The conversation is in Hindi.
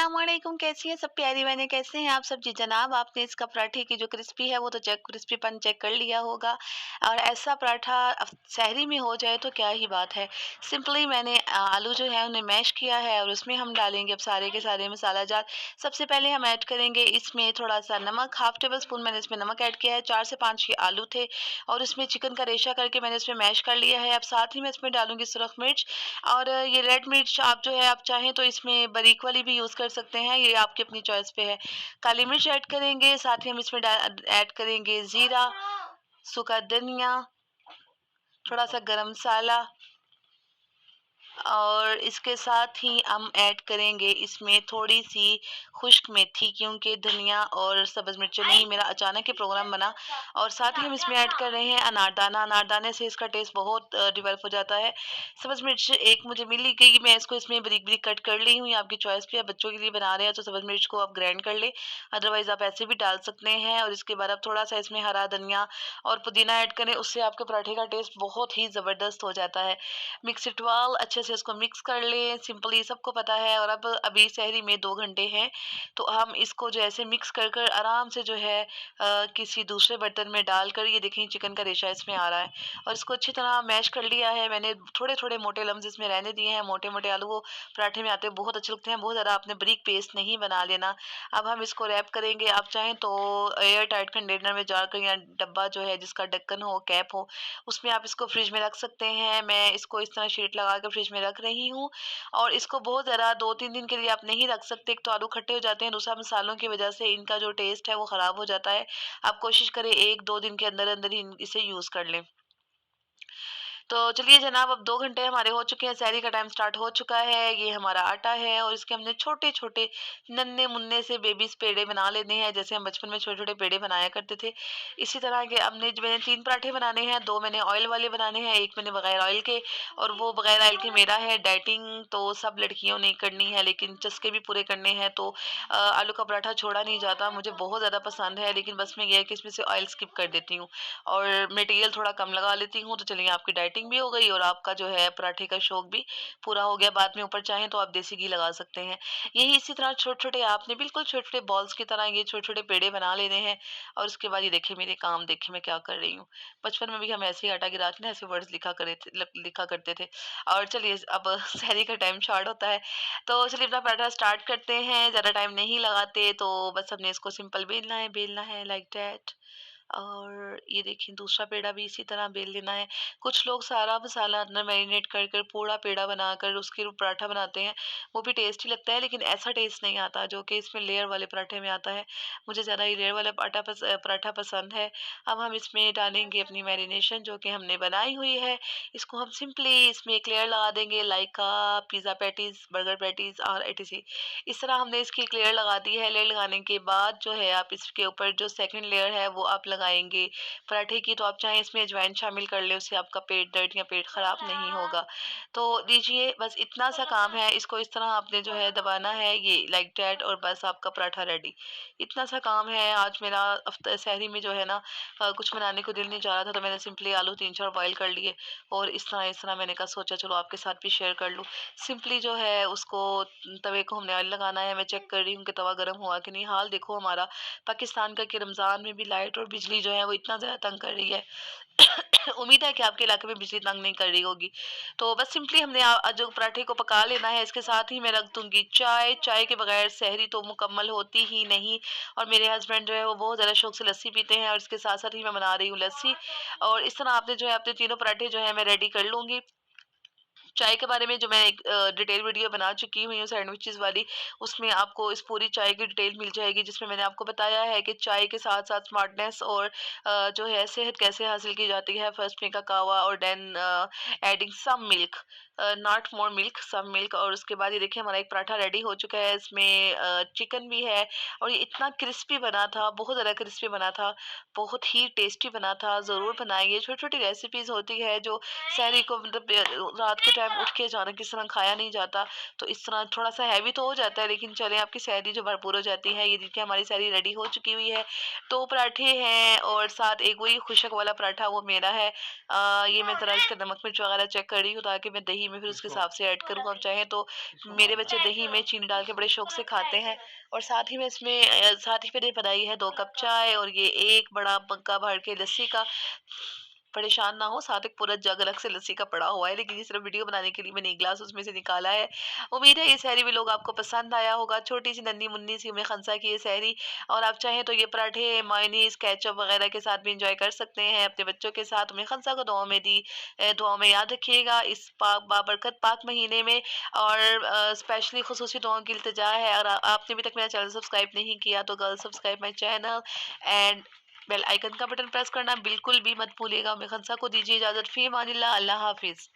अस्सलामुअलैकुम, कैसी हैं सब प्यारी बहनें, कैसे हैं आप सब? जी जनाब, आपने इसका पराठे की जो क्रिस्पी है वो तो चेक क्रिस्पीपन चेक कर लिया होगा। और ऐसा पराठा सहरी में हो जाए तो क्या ही बात है। सिंपली मैंने आलू जो है उन्हें मैश किया है और उसमें हम डालेंगे अब सारे के सारे मसाला जात। सबसे पहले हम ऐड करेंगे इसमें थोड़ा सा नमक, हाफ टेबल स्पून मैंने इसमें नमक ऐड किया है। 4 से 5 ये आलू थे और इसमें चिकन का रेशा करके मैंने इसमें मैश कर लिया है। अब साथ ही मैं इसमें डालूंगी सुरख मिर्च और ये रेड मिर्च आप जो है आप चाहें तो इसमें बारीक वाली भी यूज़ कर सकते हैं, ये आपकी अपनी चॉइस पे है। काली मिर्च ऐड करेंगे, साथ ही हम इसमें ऐड करेंगे ज़ीरा, सूखा धनिया, थोड़ा-सा गरम मसाला और इसके साथ ही हम ऐड करेंगे इसमें थोड़ी-सी खुश्क मेथी, क्योंकि धनिया और सब्ज़ मिर्चें नहीं, मेरा अचानक ही प्रोग्राम बना। और साथ ही हम इसमें ऐड कर रहे हैं अनारदाना। अनारदाने से इसका टेस्ट बहुत डेवलप हो जाता है। सब्ज़ मिर्च एक मुझे मिल ही गई, मैं इसको इसमें बारीक-बारीक कट कर ली हूँ, ये आपकी चॉइस पे है। बच्चों के लिए बना रहे हैं तो सब्ज़ मिर्च को आप ग्राइंड कर लें, अदरवाइज़ आप ऐसे भी डाल सकते हैं। और इसके बाद आप थोड़ा-सा इसमें हरा धनिया और पुदीना ऐड करें, उससे आपके पराठे का टेस्ट बहुत ही ज़बरदस्त हो जाता है। मिक्स इट वेल, अच्छे से इसको मिक्स कर लें, सिंपली सबको पता है। और अब अभी सहरी में 2 घंटे हैं, तो हम इसको जो ऐसे मिक्स कर कर आराम से जो है किसी दूसरे बर्तन में डालकर, ये देखें चिकन का रेशा इसमें आ रहा है और इसको अच्छी तरह मैश कर लिया है मैंने। थोड़े-थोड़े मोटे लम्स इसमें रहने दिए हैं, मोटे-मोटे आलू वो पराठे में आते हैं, बहुत अच्छे लगते हैं, बहुत ज़्यादा आपने बारीक पेस्ट नहीं बना लेना। अब हम इसको रैप करेंगे, आप चाहें तो एयर टाइट कंटेनर में जाकर या डब्बा जो है जिसका ढक्कन हो, कैप हो, उसमें आप इसको फ्रिज में रख सकते हैं। मैं इसको इस तरह शीट लगा कर फ्रिज में रख रही हूँ और इसको बहुत ज़्यादा 2-3 दिन के लिए आप नहीं रख सकते। एक तो आलू खट्टे हो जाते हैं, दूसरा मसालों की वजह से इनका जो टेस्ट है वो ख़राब हो जाता है। आप कोशिश करें 1-2 दिन के अंदर-अंदर ही इसे यूज़ कर लें। तो चलिए जनाब, अब 2 घंटे हमारे हो चुके हैं, सहरी का टाइम स्टार्ट हो चुका है। ये हमारा आटा है और इसके हमने छोटे-छोटे नन्हे-मुन्ने से बेबीज़ पेड़े बना लेने हैं, जैसे हम बचपन में छोटे-छोटे पेड़े बनाया करते थे। इसी तरह के मैंने 3 पराठे बनाने हैं, 2 मैंने ऑयल वाले बनाने हैं, 1 मैंने बगैर ऑयल के। और वो बगैर ऑयल के मेरा है। डाइटिंग तो सब लड़कियों ने करनी है, लेकिन चस्के भी पूरे करने हैं, तो आलू का पराठा छोड़ा नहीं जाता। मुझे बहुत ज़्यादा पसंद है, लेकिन बस में ये है कि इसमें से ऑयल स्किप कर देती हूँ और मटेरियल थोड़ा कम लगा लेती हूँ। तो चलिए, आपकी डाइटिंग भी हो गई और आपका जो है पराठे का शौक भी पूरा हो गया। बाद में ऊपर चाहें तो आप देसी घी लगा सकते हैं। यही इसी तरह छोटे-छोटे आपने बिल्कुल छोटे-छोटे बॉल्स की तरह ये छोटे-छोटे पेड़े बना लेने हैं। और उसके बाद ये देखिए मेरे काम, देखिए मैं क्या कर रही हूँ। बचपन में भी हम ऐसे ही आटा गिरा के ना ऐसे वर्ड्स लिखा करते थे। और चलिए अब सहरी का टाइम स्टार्ट होता है, तो चलिए अपना पराठा स्टार्ट करते हैं। ज़्यादा टाइम नहीं लगाते, तो बस हमने इसको सिंपल बेलना है लाइक दैट। और ये देखिए दूसरा पेड़ा भी इसी तरह बेल लेना है। कुछ लोग सारा मसाला अंदर मैरिनेट कर कर पूरा पेड़ा बनाकर उसके पराठा बनाते हैं, वो भी टेस्टी लगता है, लेकिन ऐसा टेस्ट नहीं आता जो कि इसमें लेयर वाले पराठे में आता है। मुझे ज़्यादा ये लेयर वाला पराठा पसंद है। अब हम इसमें डालेंगे अपनी मैरिनेशन जो कि हमने बनाई हुई है। इसको हम सिंपली इसमें एक लेयर लगा देंगे, like pizza patties, burger patties और एटीसी। इस तरह हमने इसकी एक लेयर लगा दी है। लेयर लगाने के बाद जो है आप इसके ऊपर जो सेकंड लेयर है वो आप लगाएँगे पराठे की। तो आप चाहें इसमें अजवाइन शामिल कर लें, उससे आपका पेट दर्द या पेट खराब नहीं होगा। तो लीजिए, बस इतना सा काम है। इसको इस तरह आपने जो है दबाना है, ये लाइक दैट, और बस आपका पराठा रेडी। इतना सा काम है। आज मेरा सहरी में जो है ना कुछ बनाने को दिल नहीं चाह रहा था, तो मैंने सिंपली आलू 3-4 बॉयल कर लिए और इस तरह मैंने कहा सोचा चलो आपके साथ भी शेयर कर लूँ। सिंपली जो है उसको तवे को हमने ऑयल लगाना है। मैं चेक कर रही हूँ कि तवा गर्म हुआ कि नहीं। हाल देखो हमारा पाकिस्तान का कि रमज़ान में भी लाइट और बिजली जो है वो इतना ज़्यादा तंग कर रही है। उम्मीद है कि आपके इलाके में बिजली तंग नहीं कर रही होगी। तो बस सिंपली हमने जो पराठे को पका लेना है। इसके साथ ही मैं रख दूँगी चाय। चाय के बगैर सहरी तो मुकम्मल होती ही नहीं। और मेरे हस्बैंड जो है वो बहुत ज़्यादा शौक से लस्सी पीते हैं और इसके साथ-साथ ही मैं बना रही हूँ लस्सी। और इस तरह आपने जो है अपने तीनों पराठे जो है मैं रेडी कर लूँगी। चाय के बारे में जो मैं एक डिटेल वीडियो बना चुकी हुई हूँ सैंडविचेस वाली, उसमें आपको इस पूरी चाय की डिटेल मिल जाएगी, जिसमें मैंने आपको बताया है कि चाय के साथ-साथ स्मार्टनेस और जो है सेहत कैसे हासिल की जाती है। फर्स्ट में ककावा और then adding some milk, not more milk, some milk. और उसके बाद ये देखिए हमारा एक पराठा रेडी हो चुका है। इसमें चिकन भी है और ये इतना क्रिस्पी बना था, बहुत ज़्यादा क्रिस्पी बना था, बहुत ही टेस्टी बना था। ज़रूर बनाइए, छोटी-छोटी रेसिपीज़ होती है जो सहरी को मतलब रात के टाइम उठ के अचानक इस तरह खाया नहीं जाता, तो इस तरह थोड़ा-सा हैवी तो हो जाता है, लेकिन चलें आपकी सहरी जो भरपूर हो जाती है। ये देखिए हमारी सहरी रेडी हो चुकी हुई है। 2 पराठे हैं और साथ एक वही खुशक वाला पराठा वो मेरा है। ये मैं ज़रा इसका नमक मिर्च वगैरह चेक कर रही हूँ ताकि मैं दही में फिर उसके हिसाब से ऐड करूँ। आप चाहें तो मेरे बच्चे दही में चीनी डाल के बड़े शौक से खाते हैं। और साथ ही में इसमें साथ ही मैंने बनाई है 2 कप चाय और ये एक बड़ा मग्गा भर के लस्सी का। परेशान ना हो, साथ एक पूरा जग अलग से लस्सी का पड़ा हुआ है, लेकिन ये सिर्फ़ वीडियो बनाने के लिए मैंने 1 ग्लास उसमें से निकाला है। उम्मीद है ये सहरी भी लोग आपको पसंद आया होगा, छोटी-सी नन्ही-मुन्नी सी उम्मे खंसा की ये सहरी। और आप चाहें तो ये पराठे, मेयोनीज़, केचअप वगैरह के साथ भी एन्जॉय कर सकते हैं अपने बच्चों के साथ। उम्मे खंसा को दुआओं में याद रखिएगा इस पाक बाबरकत पाक महीने में। और स्पेशली खुसूसी दुआओं की इल्तिजा है, और आपने अभी तक मेरा चैनल सब्सक्राइब नहीं किया तो girls subscribe my channel and bell icon का बटन प्रेस करना बिल्कुल भी मत भूलिएगा। मैं खंसा को दीजिए इजाज़त। फ़ी अमानिल्लाह। अल्लाह हाफ़िज़।